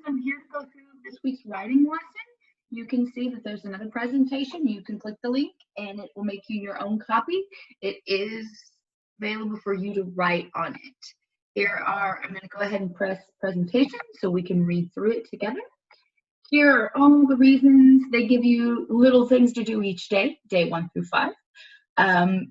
I'm here to go through this week's writing lesson. You can see that there's another presentation. You can click the link and it will make you your own copy. It is available for you to write on it. I'm going to go ahead and press presentation so we can read through it together. Here are all the reasons. They give you little things to do each day, day 1 through 5.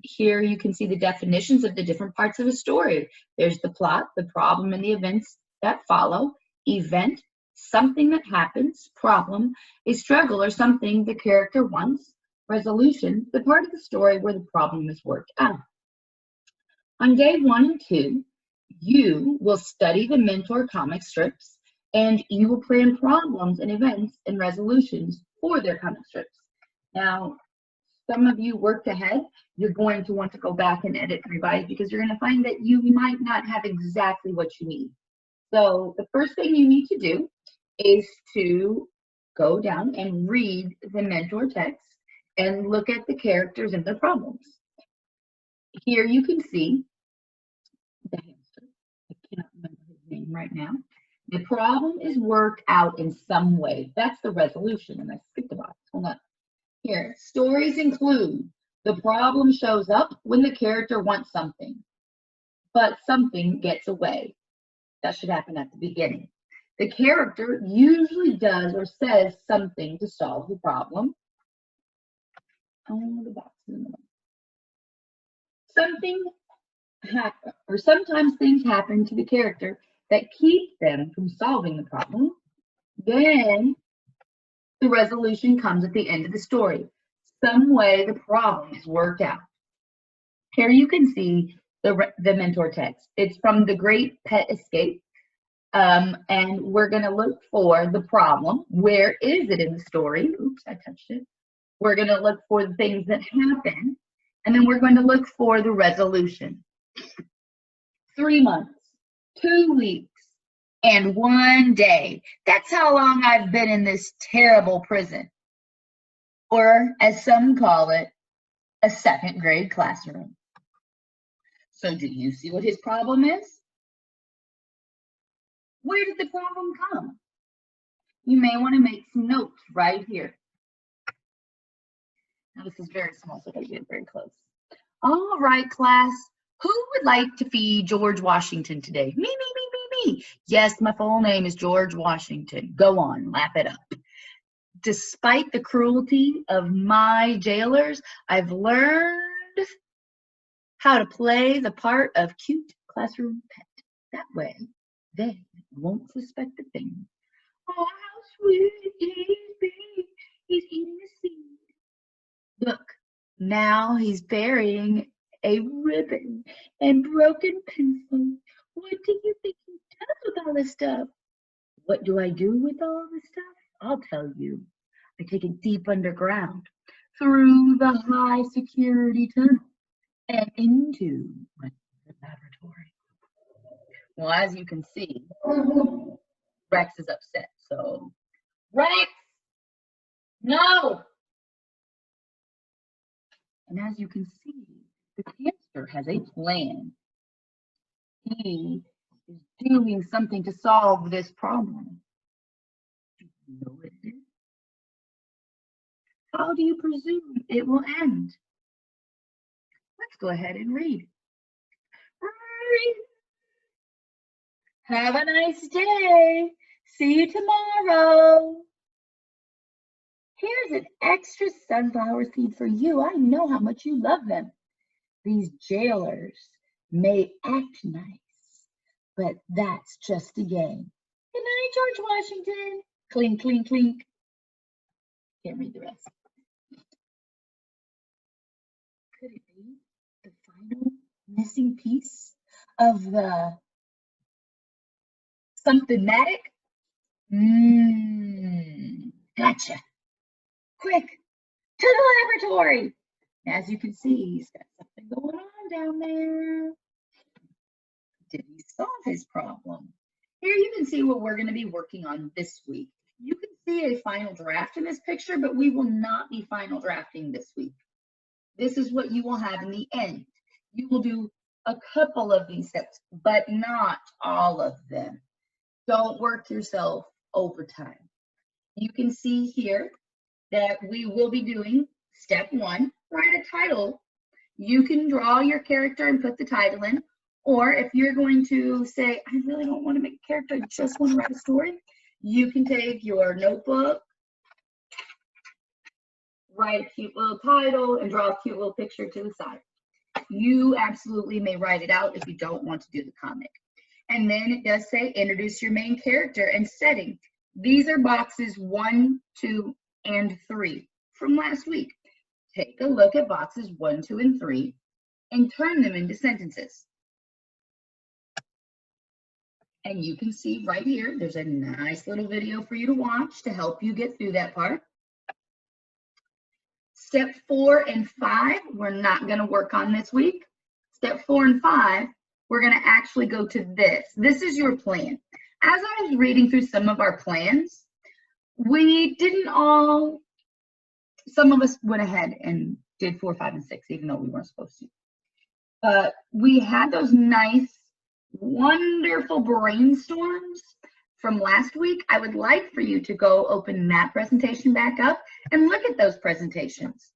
Here you can see the definitions of the different parts of a story. There's the plot, the problem, and the events that follow. Event, something that happens. Problem, a struggle or something the character wants. Resolution, the part of the story where the problem is worked out. On day 1 and 2, you will study the mentor comic strips and you will plan problems and events and resolutions for their comic strips. Now, some of you worked ahead. You're going to want to go back and edit and revise because you're going to find that you might not have exactly what you need. So the first thing you need to do is to go down and read the mentor text and look at the characters and their problems. Here you can see the hamster. I cannot remember his name right now. The problem is worked out in some way. That's the resolution, and I skipped a box. Hold on. Here, stories include the problem shows up when the character wants something, but something gets away. That should happen at the beginning. The character usually does or says something to solve the problem. Oh, the box is in the way. Sometimes things happen to the character that keep them from solving the problem. Then the resolution comes at the end of the story. Some way the problem is worked out. Here you can see the mentor text. It's from The Great Pet Escape. And we're going to look for the problem. Where is it in the story? Oops, I touched it. We're going to look for the things that happen. And then we're going to look for the resolution. 3 months, 2 weeks, and 1 day. That's how long I've been in this terrible prison. Or, as some call it, a 2nd grade classroom. So do you see what his problem is? Where did the problem come? You may want to make some notes right here. Now this is very small, so I gotta get very close. All right, class. Who would like to feed George Washington today? Me, me, me, me, me. Yes, my full name is George Washington. Go on, lap it up. Despite the cruelty of my jailers, I've learned how to play the part of cute classroom pet. That way, they won't suspect a thing. Oh, how sweet he's been. He's eating a seed. Look, now he's burying a ribbon and broken pencil. What do you think he does with all this stuff? What do I do with all this stuff? I'll tell you. I take it deep underground, through the high security tunnel, and into my laboratory. Well, as you can see, Rex is upset. So, Rex, no! And as you can see, the hamster has a plan. He is doing something to solve this problem. Do you know what it is? How do you presume it will end? Let's go ahead and read. Read. Have a nice day. See you tomorrow. Here's an extra sunflower seed for you. I know how much you love them. These jailers may act nice, but that's just a game. Good night, George Washington. Clink, clink, clink. Can't read the rest. Could it be the final missing piece of the something-matic? Gotcha. Quick, to the laboratory. As you can see, he's got something going on down there. Did he solve his problem? Here you can see what we're going to be working on this week. You can see a final draft in this picture, but we will not be final drafting this week. This is what you will have in the end. You will do a couple of these steps, but not all of them. Don't work yourself overtime. You can see here that we will be doing step 1, write a title. You can draw your character and put the title in, or if you're going to say, I really don't want to make a character, I just want to write a story, you can take your notebook, write a cute little title, and draw a cute little picture to the side. You absolutely may write it out if you don't want to do the comic. And then it does say introduce your main character and setting. These are boxes 1, 2, and 3 from last week. Take a look at boxes 1, 2, and 3 and turn them into sentences. And you can see right here, there's a nice little video for you to watch to help you get through that part. Step 4 and 5, we're not going to work on this week. Step 4 and 5, we're going to actually go to this. This is your plan. As I was reading through some of our plans, we didn't all, some of us went ahead and did 4, 5, and 6, even though we weren't supposed to. But we had those nice, wonderful brainstorms from last week. I would like for you to go open that presentation back up and look at those presentations.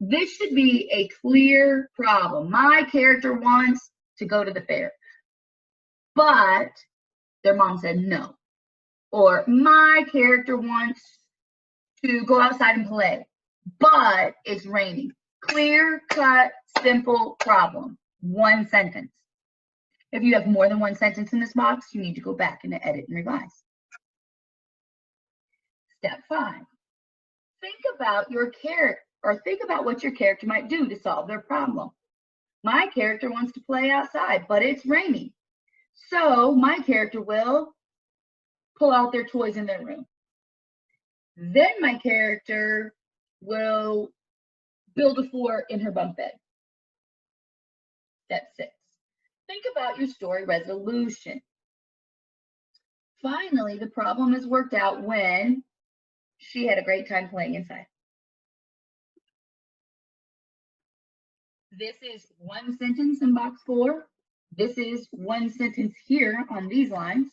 This should be a clear problem. My character wants to go to the fair, but their mom said no. Or my character wants to go outside and play, but it's raining. Clear, cut, simple problem. One sentence. If you have more than one sentence in this box, you need to go back and edit and revise. Step 5. Think about your character, or think about what your character might do to solve their problem. My character wants to play outside, but it's raining. So my character will pull out their toys in their room. Then my character will build a fort in her bunk bed. Step 6. Think about your story resolution. Finally, the problem is worked out when she had a great time playing inside. This is one sentence in box 4. This is one sentence here on these lines.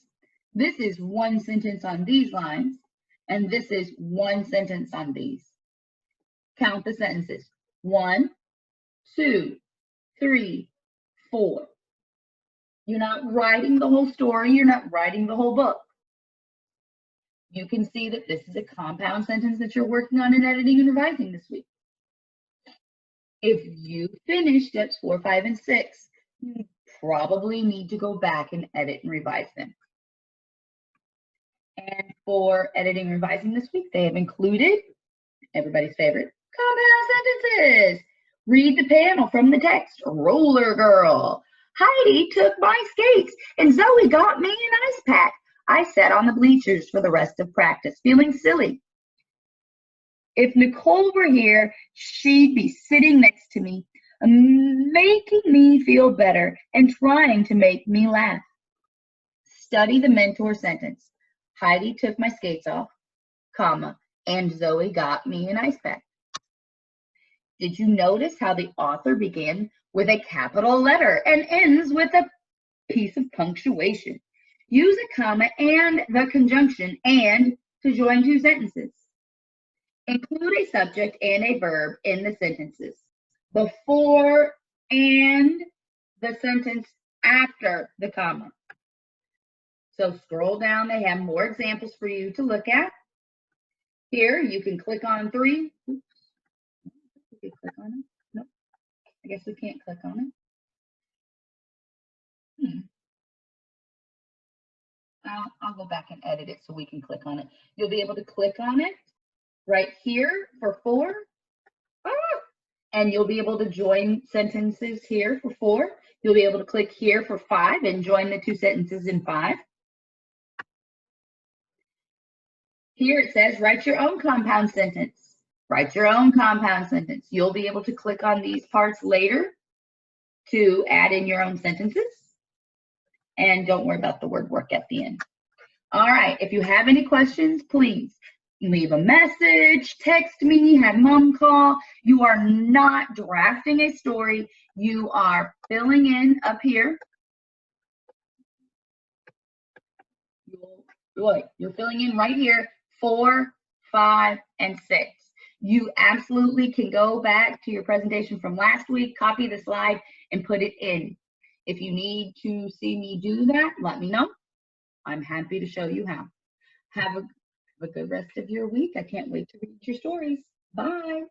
This is one sentence on these lines. And this is one sentence on these. Count the sentences. 1, 2, 3, 4. You're not writing the whole story. You're not writing the whole book. You can see that this is a compound sentence that you're working on in editing and revising this week. If you finish steps 4, 5, and 6, you probably need to go back and edit and revise them. And for editing and revising this week, they have included everybody's favorite compound sentences. Read the panel from the text. Roller girl. Heidi took my skates and Zoe got me an ice pack. I sat on the bleachers for the rest of practice, feeling silly. If Nicole were here, she'd be sitting next to me, making me feel better and trying to make me laugh. Study the mentor sentence. Heidi took my skates off, comma, and Zoe got me an ice pack. Did you notice how the author began with a capital letter and ends with a piece of punctuation? Use a comma and the conjunction and to join two sentences. Include a subject and a verb in the sentences before and the sentence after the comma. So scroll down, they have more examples for you to look at. Here you can click on 3. Oops. We can click on it. Nope. I guess we can't click on it. I'll go back and edit it so we can click on it. You'll be able to click on it right here for 4. And you'll be able to join sentences here for 4. You'll be able to click here for 5 and join the 2 sentences in 5. Here it says, write your own compound sentence. Write your own compound sentence. You'll be able to click on these parts later to add in your own sentences. And don't worry about the word work at the end. All right, if you have any questions, please leave a message, text me, have mom call. You are not drafting a story. You are filling in up here. Look, you're filling in right here 4, 5, and 6. You absolutely can go back to your presentation from last week, copy the slide, and put it in. If you need to see me do that, let me know. I'm happy to show you how. Have a good rest of your week. I can't wait to read your stories. Bye.